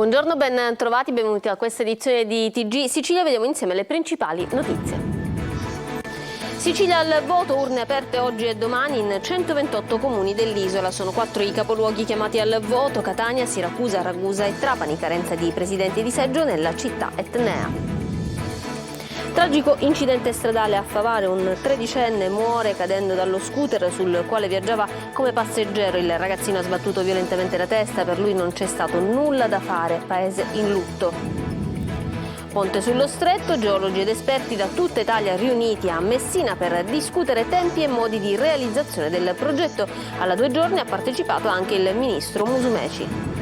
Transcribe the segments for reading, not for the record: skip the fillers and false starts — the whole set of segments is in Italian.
Buongiorno, ben trovati, benvenuti a questa edizione di TG Sicilia. Vediamo insieme le principali notizie. Sicilia al voto, urne aperte oggi e domani in 128 comuni dell'isola. Sono 4 i capoluoghi chiamati al voto: Catania, Siracusa, Ragusa e Trapani. Carenza di presidenti di seggio nella città etnea. Tragico incidente stradale a Favare, un tredicenne muore cadendo dallo scooter sul quale viaggiava come passeggero. Il ragazzino ha sbattuto violentemente la testa, per lui non c'è stato nulla da fare, paese in lutto. Ponte sullo Stretto, geologi ed esperti da tutta Italia riuniti a Messina per discutere tempi e modi di realizzazione del progetto. Alla 2 giorni ha partecipato anche il ministro Musumeci.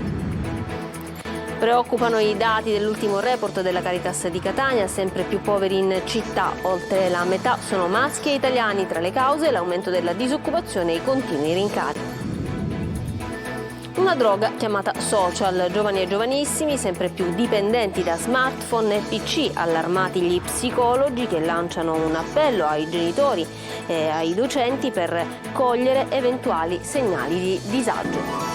Preoccupano i dati dell'ultimo report della Caritas di Catania, sempre più poveri in città. Oltre la metà sono maschi e italiani, tra le cause l'aumento della disoccupazione e i continui rincari. Una droga chiamata social, giovani e giovanissimi sempre più dipendenti da smartphone e PC, allarmati gli psicologi che lanciano un appello ai genitori e ai docenti per cogliere eventuali segnali di disagio.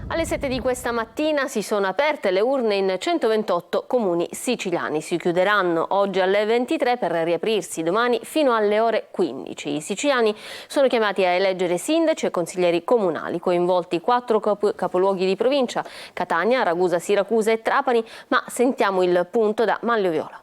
Alle 7 di questa mattina si sono aperte le urne in 128 comuni siciliani. Si chiuderanno oggi alle 23 per riaprirsi domani fino alle ore 15. I siciliani sono chiamati a eleggere sindaci e consiglieri comunali, coinvolti 4 capoluoghi di provincia: Catania, Ragusa, Siracusa e Trapani. Ma sentiamo il punto da Manlio Viola.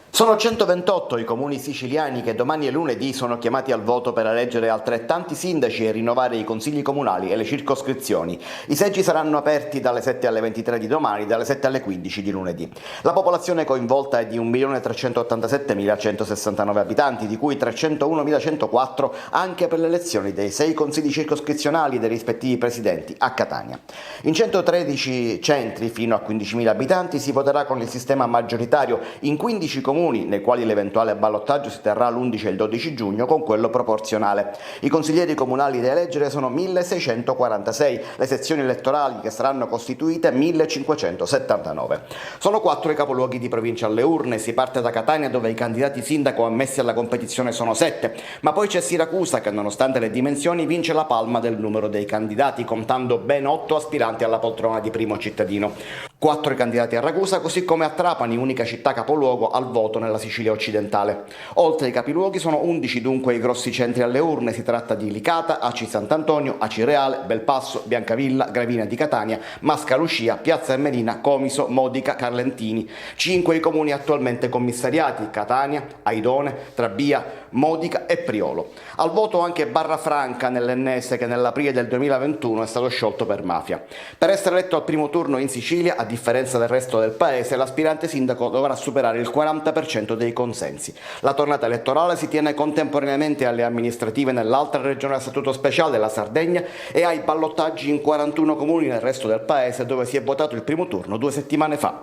Sono 128 i comuni siciliani che domani e lunedì sono chiamati al voto per eleggere altrettanti sindaci e rinnovare i consigli comunali e le circoscrizioni. I seggi saranno aperti dalle 7 alle 23 di domani, dalle 7 alle 15 di lunedì. La popolazione coinvolta è di 1.387.169 abitanti, di cui 301.104 anche per le elezioni dei 6 consigli circoscrizionali dei rispettivi presidenti a Catania. In 113 centri fino a 15.000 abitanti si voterà con il sistema maggioritario, in 15 comuni nei quali l'eventuale ballottaggio si terrà l'11 e il 12 giugno con quello proporzionale. I consiglieri comunali da eleggere sono 1.646, le sezioni elettorali che saranno costituite 1.579. Sono 4 i capoluoghi di provincia alle urne. Si parte da Catania, dove i candidati sindaco ammessi alla competizione sono 7, ma poi c'è Siracusa che, nonostante le dimensioni, vince la palma del numero dei candidati, contando ben 8 aspiranti alla poltrona di primo cittadino. 4 i candidati a Ragusa, così come a Trapani, unica città capoluogo al voto nella Sicilia occidentale. Oltre ai capiluoghi sono 11 dunque i grossi centri alle urne. Si tratta di Licata, Aci Sant'Antonio, Aci Reale, Belpasso, Biancavilla, Gravina di Catania, Mascalucia, Piazza Armerina, Comiso, Modica, Carlentini. 5 i comuni attualmente commissariati: Catania, Aidone, Trabia, Modica e Priolo. Al voto anche Barrafranca nell'Ennese, che nell'aprile del 2021 è stato sciolto per mafia. Per essere eletto al primo turno in Sicilia, a differenza del resto del paese, l'aspirante sindaco dovrà superare il 40% dei consensi. La tornata elettorale si tiene contemporaneamente alle amministrative nell'altra regione a statuto speciale, la Sardegna, e ai ballottaggi in 41 comuni nel resto del paese, dove si è votato il primo turno 2 settimane fa.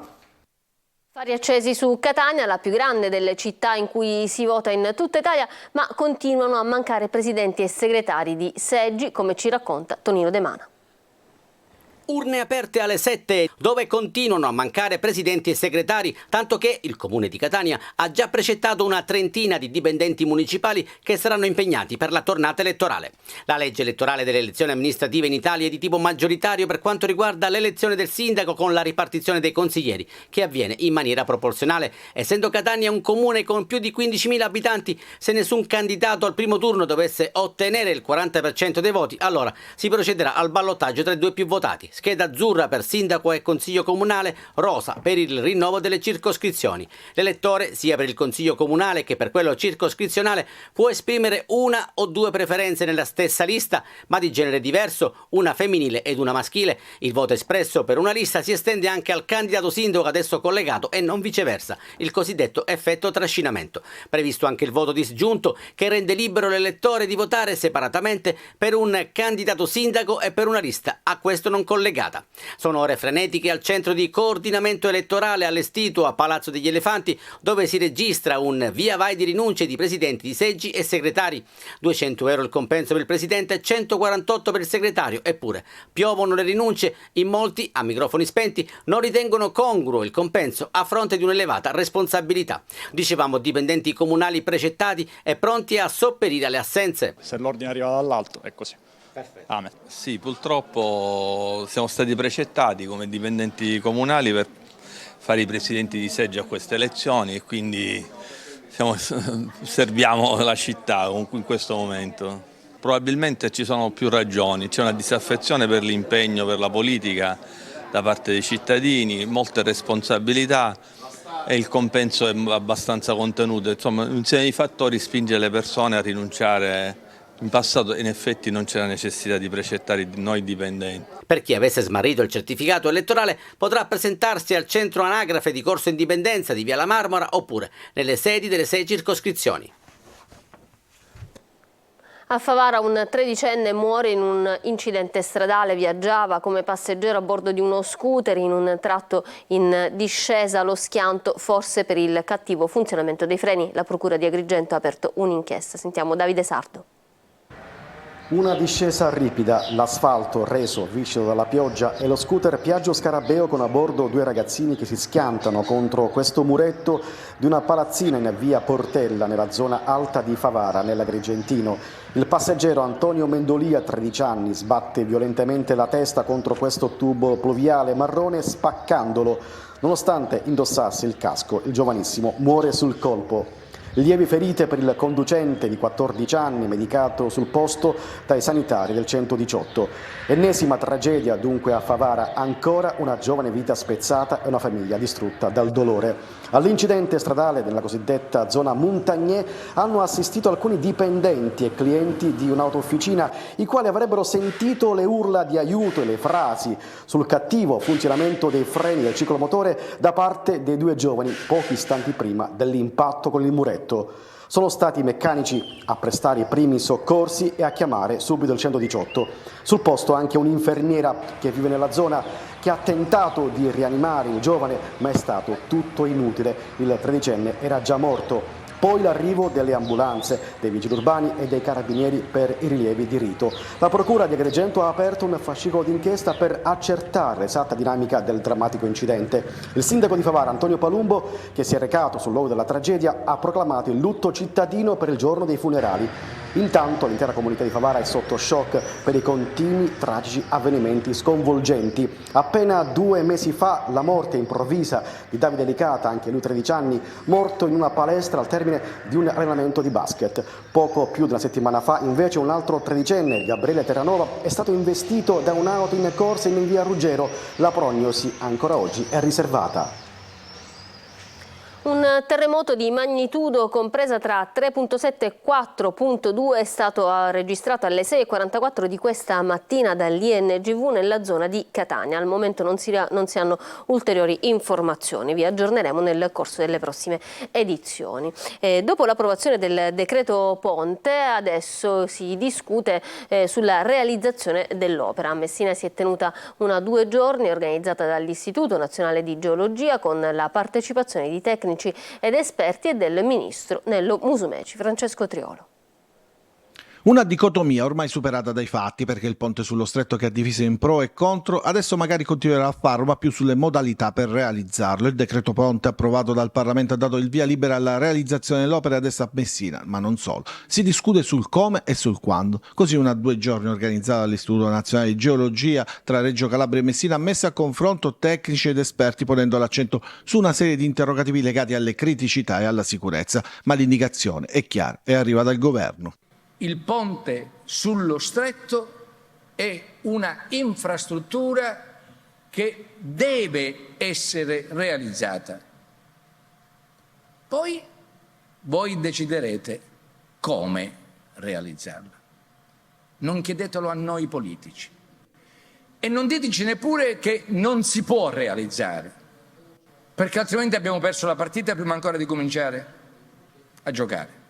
Fari accesi su Catania, la più grande delle città in cui si vota in tutta Italia, ma continuano a mancare presidenti e segretari di seggi, come ci racconta Tonino De Mana. Urne aperte alle 7, dove continuano a mancare presidenti e segretari, tanto che il comune di Catania ha già precettato una trentina di dipendenti municipali che saranno impegnati per la tornata elettorale. La legge elettorale delle elezioni amministrative in Italia è di tipo maggioritario per quanto riguarda l'elezione del sindaco, con la ripartizione dei consiglieri che avviene in maniera proporzionale. Essendo Catania un comune con più di 15.000 abitanti, se nessun candidato al primo turno dovesse ottenere il 40% dei voti, allora si procederà al ballottaggio tra i 2 più votati. Scheda azzurra per sindaco e consiglio comunale, rosa per il rinnovo delle circoscrizioni. L'elettore, sia per il consiglio comunale che per quello circoscrizionale, può esprimere una o 2 preferenze nella stessa lista, ma di genere diverso, una femminile ed una maschile. Il voto espresso per una lista si estende anche al candidato sindaco ad esso collegato e non viceversa, il cosiddetto effetto trascinamento. Previsto anche il voto disgiunto, che rende libero l'elettore di votare separatamente per un candidato sindaco e per una lista a questo non collegato. collegata. Sono ore frenetiche al centro di coordinamento elettorale allestito a Palazzo degli Elefanti, dove si registra un via vai di rinunce di presidenti di seggi e segretari. 200 euro il compenso per il presidente, 148 per il segretario. Eppure piovono le rinunce. In molti, a microfoni spenti, non ritengono congruo il compenso a fronte di un'elevata responsabilità. Dicevamo dipendenti comunali precettati e pronti a sopperire alle assenze. Se l'ordine arriva dall'alto è così. Perfetto. Amen. Sì, purtroppo siamo stati precettati come dipendenti comunali per fare i presidenti di seggi a queste elezioni e quindi serviamo la città comunque in questo momento. Probabilmente ci sono più ragioni, c'è una disaffezione per l'impegno, per la politica da parte dei cittadini, molte responsabilità e il compenso è abbastanza contenuto. Insomma, un insieme di fattori spinge le persone a rinunciare. In passato in effetti non c'era necessità di precettare noi dipendenti. Per chi avesse smarrito il certificato elettorale potrà presentarsi al centro anagrafe di Corso Indipendenza di Via La Marmora oppure nelle sedi delle 6 circoscrizioni. A Favara un 13enne muore in un incidente stradale, viaggiava come passeggero a bordo di uno scooter in un tratto in discesa allo schianto, forse per il cattivo funzionamento dei freni. La Procura di Agrigento ha aperto un'inchiesta. Sentiamo Davide Sardo. Una discesa ripida, l'asfalto reso viscido dalla pioggia e lo scooter Piaggio Scarabeo con a bordo 2 ragazzini che si schiantano contro questo muretto di una palazzina in via Portella nella zona alta di Favara, nell'Agrigentino. Il passeggero Antonio Mendolia, 13 anni, sbatte violentemente la testa contro questo tubo pluviale marrone spaccandolo. Nonostante indossasse il casco, il giovanissimo muore sul colpo. Lievi ferite per il conducente di 14 anni, medicato sul posto dai sanitari del 118. Ennesima tragedia dunque a Favara, ancora una giovane vita spezzata e una famiglia distrutta dal dolore. All'incidente stradale nella cosiddetta zona Montagnè hanno assistito alcuni dipendenti e clienti di un'autofficina, i quali avrebbero sentito le urla di aiuto e le frasi sul cattivo funzionamento dei freni del ciclomotore da parte dei 2 giovani pochi istanti prima dell'impatto con il muretto. Sono stati i meccanici a prestare i primi soccorsi e a chiamare subito il 118. Sul posto anche un'infermiera che vive nella zona che ha tentato di rianimare il giovane, ma è stato tutto inutile. Il 13enne era già morto. Poi l'arrivo delle ambulanze, dei vigili urbani e dei carabinieri per i rilievi di rito. La Procura di Agrigento ha aperto un fascicolo d'inchiesta per accertare l'esatta dinamica del drammatico incidente. Il sindaco di Favara, Antonio Palumbo, che si è recato sul luogo della tragedia, ha proclamato il lutto cittadino per il giorno dei funerali. Intanto l'intera comunità di Favara è sotto shock per i continui tragici avvenimenti sconvolgenti. Appena 2 mesi fa la morte improvvisa di Davide Licata, anche lui 13 anni, morto in una palestra al termine di un allenamento di basket. Poco più di una settimana fa invece un altro 13enne, Gabriele Terranova, è stato investito da un'auto in corsa in via Ruggero. La prognosi ancora oggi è riservata. Un terremoto di magnitudo compresa tra 3.7 e 4.2 è stato registrato alle 6:44 di questa mattina dall'INGV nella zona di Catania. Al momento non si hanno ulteriori informazioni, vi aggiorneremo nel corso delle prossime edizioni. Dopo l'approvazione del decreto Ponte adesso si discute sulla realizzazione dell'opera. A Messina si è tenuta una 2 giorni organizzata dall'Istituto Nazionale di Geologia con la partecipazione di tecnici ed esperti e del ministro Nello Musumeci. Francesco Triolo. Una dicotomia ormai superata dai fatti, perché il ponte sullo stretto che ha diviso in pro e contro adesso magari continuerà a farlo, ma più sulle modalità per realizzarlo. Il decreto Ponte approvato dal Parlamento ha dato il via libera alla realizzazione dell'opera adesso a Messina, ma non solo. Si discute sul come e sul quando. Così una 2 giorni organizzata dall'Istituto Nazionale di Geologia tra Reggio Calabria e Messina ha messo a confronto tecnici ed esperti, ponendo l'accento su una serie di interrogativi legati alle criticità e alla sicurezza, ma l'indicazione è chiara e arriva dal governo. Il ponte sullo stretto è una infrastruttura che deve essere realizzata. Poi voi deciderete come realizzarla. Non chiedetelo a noi politici. E non diteci neppure che non si può realizzare, perché altrimenti abbiamo perso la partita prima ancora di cominciare a giocare.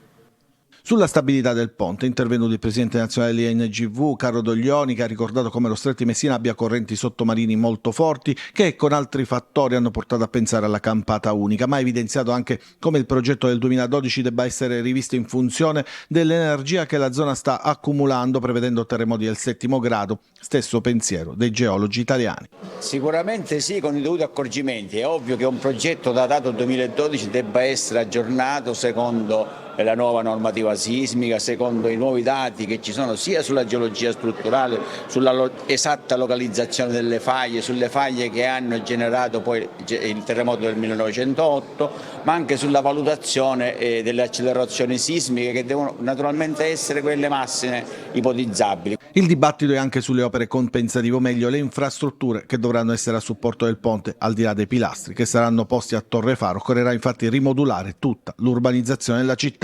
Sulla stabilità del ponte è intervenuto il presidente nazionale dell'INGV, Carlo Doglioni, che ha ricordato come lo Stretto di Messina abbia correnti sottomarini molto forti che con altri fattori hanno portato a pensare alla campata unica, ma ha evidenziato anche come il progetto del 2012 debba essere rivisto in funzione dell'energia che la zona sta accumulando, prevedendo terremoti del 7° grado, stesso pensiero dei geologi italiani. Sicuramente sì, con i dovuti accorgimenti. È ovvio che un progetto datato 2012 debba essere aggiornato secondo la nuova normativa sismica, secondo i nuovi dati che ci sono sia sulla geologia strutturale, sulla esatta localizzazione delle faglie, sulle faglie che hanno generato poi il terremoto del 1908, ma anche sulla valutazione delle accelerazioni sismiche che devono naturalmente essere quelle massime ipotizzabili. Il dibattito è anche sulle opere compensative, o meglio le infrastrutture che dovranno essere a supporto del ponte al di là dei pilastri che saranno posti a Torrefaro. Occorrerà infatti rimodulare tutta l'urbanizzazione della città.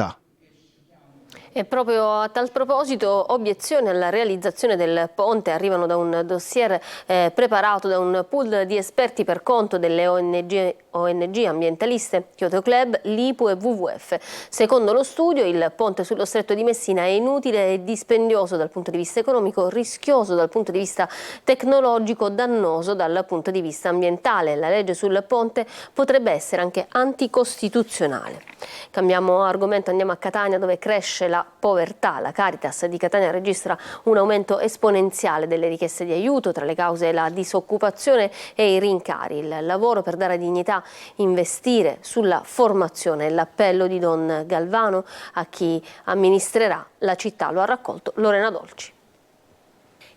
E proprio a tal proposito, obiezioni alla realizzazione del ponte arrivano da un dossier preparato da un pool di esperti per conto delle ONG ambientaliste, Kyoto Club, l'IPU e WWF. Secondo lo studio, il ponte sullo Stretto di Messina è inutile e dispendioso dal punto di vista economico, rischioso dal punto di vista tecnologico, dannoso dal punto di vista ambientale. La legge sul ponte potrebbe essere anche anticostituzionale. Cambiamo argomento, andiamo a Catania, dove cresce la povertà. La Caritas di Catania registra un aumento esponenziale delle richieste di aiuto, tra le cause la disoccupazione e i rincari. Il lavoro per dare dignità, investire sulla formazione. L'appello di Don Galvano a chi amministrerà la città lo ha raccolto Lorena Dolci.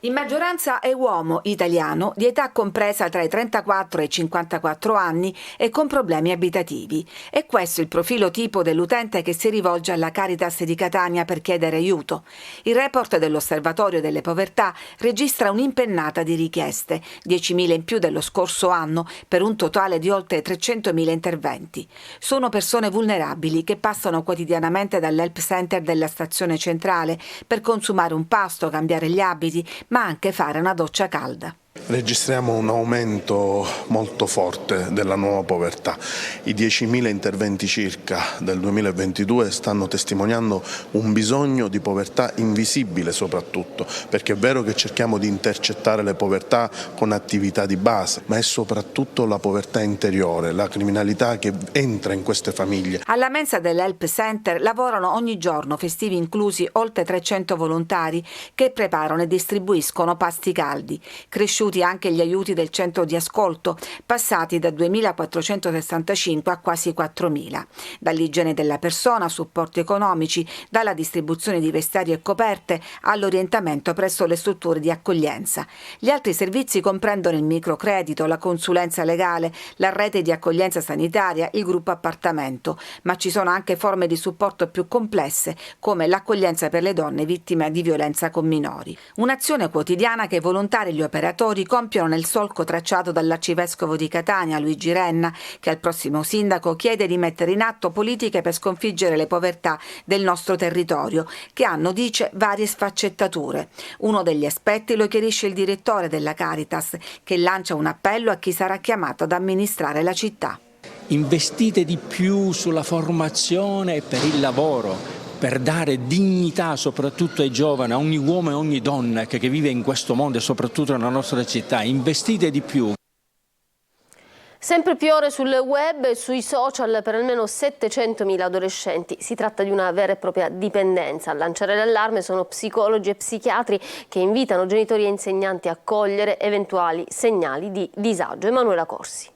In maggioranza è uomo italiano di età compresa tra i 34 e i 54 anni e con problemi abitativi. È questo il profilo tipo dell'utente che si rivolge alla Caritas di Catania per chiedere aiuto. Il report dell'Osservatorio delle Povertà registra un'impennata di richieste, 10.000 in più dello scorso anno, per un totale di oltre 300.000 interventi. Sono persone vulnerabili che passano quotidianamente dall'help center della stazione centrale per consumare un pasto, cambiare gli abiti, ma anche fare una doccia calda. Registriamo un aumento molto forte della nuova povertà. I 10.000 interventi circa del 2022 stanno testimoniando un bisogno di povertà invisibile soprattutto, perché è vero che cerchiamo di intercettare le povertà con attività di base, ma è soprattutto la povertà interiore, la criminalità che entra in queste famiglie. Alla mensa dell'Help Center lavorano ogni giorno, festivi inclusi, oltre 300 volontari che preparano e distribuiscono pasti caldi. Cresciuti anche gli aiuti del centro di ascolto, passati da 2.465 a quasi 4.000. Dall'igiene della persona, supporti economici, dalla distribuzione di vestari e coperte all'orientamento presso le strutture di accoglienza. Gli altri servizi comprendono il microcredito, la consulenza legale, la rete di accoglienza sanitaria, il gruppo appartamento, ma ci sono anche forme di supporto più complesse, come l'accoglienza per le donne vittime di violenza con minori. Un'azione quotidiana che i volontari e gli operatori compiono nel solco tracciato dall'arcivescovo di Catania, Luigi Renna, che al prossimo sindaco chiede di mettere in atto politiche per sconfiggere le povertà del nostro territorio, che hanno, dice, varie sfaccettature. Uno degli aspetti lo chiarisce il direttore della Caritas, che lancia un appello a chi sarà chiamato ad amministrare la città. Investite di più sulla formazione e per il lavoro, per dare dignità soprattutto ai giovani, a ogni uomo e ogni donna che vive in questo mondo e soprattutto nella nostra città. Investite di più. Sempre più ore sul web e sui social per almeno 700.000 adolescenti. Si tratta di una vera e propria dipendenza. A lanciare l'allarme sono psicologi e psichiatri che invitano genitori e insegnanti a cogliere eventuali segnali di disagio. Emanuela Corsi.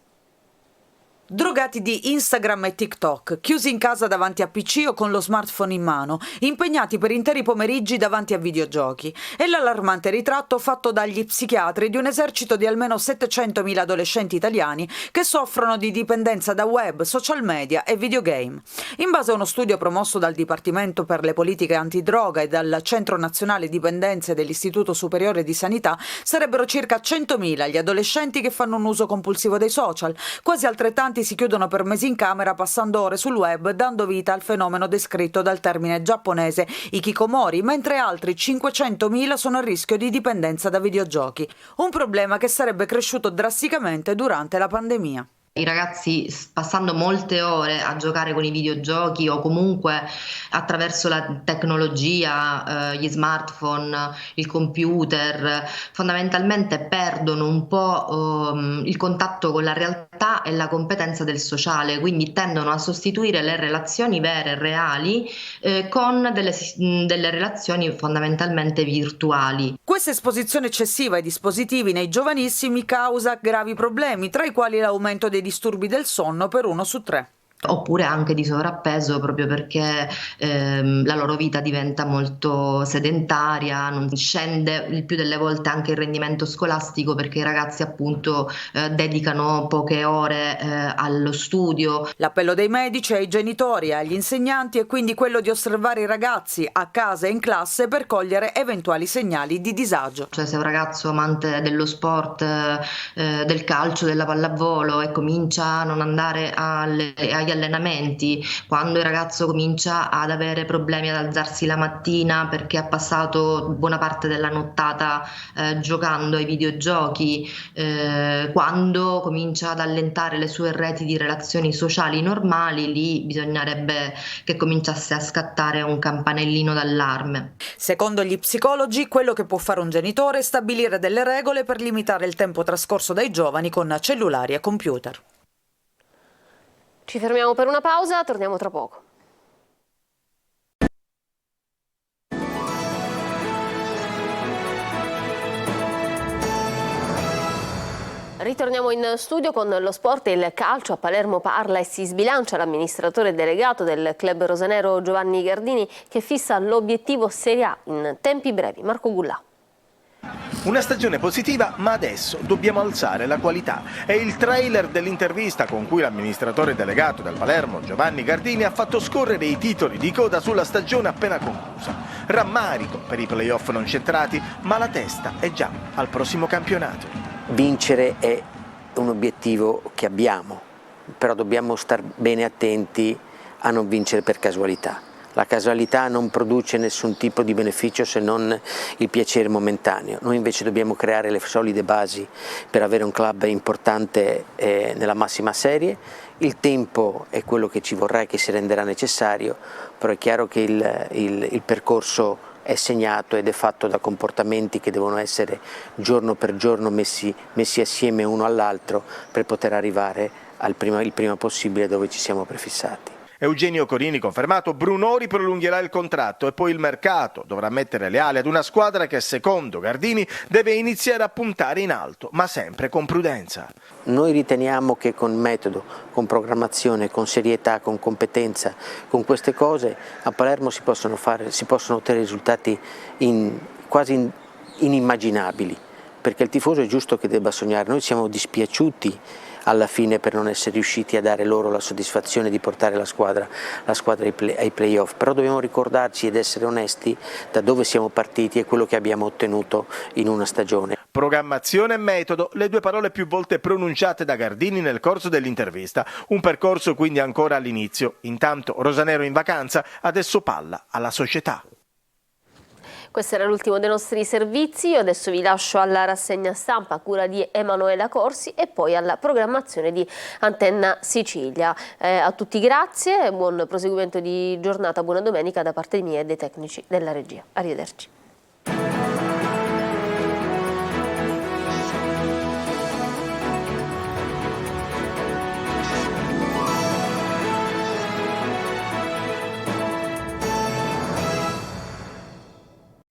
Drogati di Instagram e TikTok, chiusi in casa davanti a PC o con lo smartphone in mano, impegnati per interi pomeriggi davanti a videogiochi. È l'allarmante ritratto fatto dagli psichiatri di un esercito di almeno 700.000 adolescenti italiani che soffrono di dipendenza da web, social media e videogame. In base a uno studio promosso dal Dipartimento per le politiche antidroga e dal Centro Nazionale Dipendenze dell'Istituto Superiore di Sanità, sarebbero circa 100.000 gli adolescenti che fanno un uso compulsivo dei social, quasi altrettanti si chiudono per mesi in camera passando ore sul web, dando vita al fenomeno descritto dal termine giapponese hikikomori, mentre altri 500.000 sono a rischio di dipendenza da videogiochi, un problema che sarebbe cresciuto drasticamente durante la pandemia. I ragazzi, passando molte ore a giocare con i videogiochi o comunque attraverso la tecnologia, gli smartphone, il computer, fondamentalmente perdono un po' il contatto con la realtà e la competenza del sociale, quindi tendono a sostituire le relazioni vere e reali con delle relazioni fondamentalmente virtuali. Questa esposizione eccessiva ai dispositivi nei giovanissimi causa gravi problemi, tra i quali l'aumento dei disturbi del sonno per 1 su 3. Oppure anche di sovrappeso, proprio perché la loro vita diventa molto sedentaria, non scende il più delle volte anche il rendimento scolastico, perché i ragazzi appunto dedicano poche ore allo studio. L'appello dei medici ai genitori e agli insegnanti è quindi quello di osservare i ragazzi a casa e in classe per cogliere eventuali segnali di disagio. Cioè, se un ragazzo amante dello sport, del calcio, della pallavolo e comincia a non andare agli allenamenti, quando il ragazzo comincia ad avere problemi ad alzarsi la mattina perché ha passato buona parte della nottata giocando ai videogiochi, quando comincia ad allentare le sue reti di relazioni sociali normali, lì bisognerebbe che cominciasse a scattare un campanellino d'allarme. Secondo gli psicologi, quello che può fare un genitore è stabilire delle regole per limitare il tempo trascorso dai giovani con cellulari e computer. Ci fermiamo per una pausa, torniamo tra poco. Ritorniamo in studio con lo sport e il calcio. A Palermo parla e si sbilancia l'amministratore delegato del club rosanero Giovanni Gardini, che fissa l'obiettivo Serie A in tempi brevi. Marco Gullà. Una stagione positiva, ma adesso dobbiamo alzare la qualità. È il trailer dell'intervista con cui l'amministratore delegato del Palermo, Giovanni Gardini, ha fatto scorrere i titoli di coda sulla stagione appena conclusa. Rammarico per i playoff non centrati, ma la testa è già al prossimo campionato. Vincere è un obiettivo che abbiamo, però dobbiamo stare bene attenti a non vincere per casualità. La casualità non produce nessun tipo di beneficio se non il piacere momentaneo. Noi invece dobbiamo creare le solide basi per avere un club importante nella massima serie. Il tempo è quello che ci vorrà e che si renderà necessario, però è chiaro che il percorso è segnato ed è fatto da comportamenti che devono essere giorno per giorno messi assieme uno all'altro per poter arrivare il prima possibile dove ci siamo prefissati. Eugenio Corini confermato, Brunori prolungherà il contratto e poi il mercato dovrà mettere le ali ad una squadra che secondo Gardini deve iniziare a puntare in alto, ma sempre con prudenza. Noi riteniamo che con metodo, con programmazione, con serietà, con competenza, con queste cose a Palermo si possono ottenere risultati quasi inimmaginabili, perché il tifoso è giusto che debba sognare. Noi siamo dispiaciuti alla fine per non essere riusciti a dare loro la soddisfazione di portare la squadra ai playoff, però dobbiamo ricordarci ed essere onesti da dove siamo partiti e quello che abbiamo ottenuto in una stagione. Programmazione e metodo, le due parole più volte pronunciate da Gardini nel corso dell'intervista, un percorso quindi ancora all'inizio. Intanto Rosanero in vacanza, adesso palla alla società. Questo era l'ultimo dei nostri servizi, io adesso vi lascio alla rassegna stampa a cura di Emanuela Corsi e poi alla programmazione di Antenna Sicilia. A tutti grazie, buon proseguimento di giornata, buona domenica da parte mia e dei tecnici della regia. Arrivederci.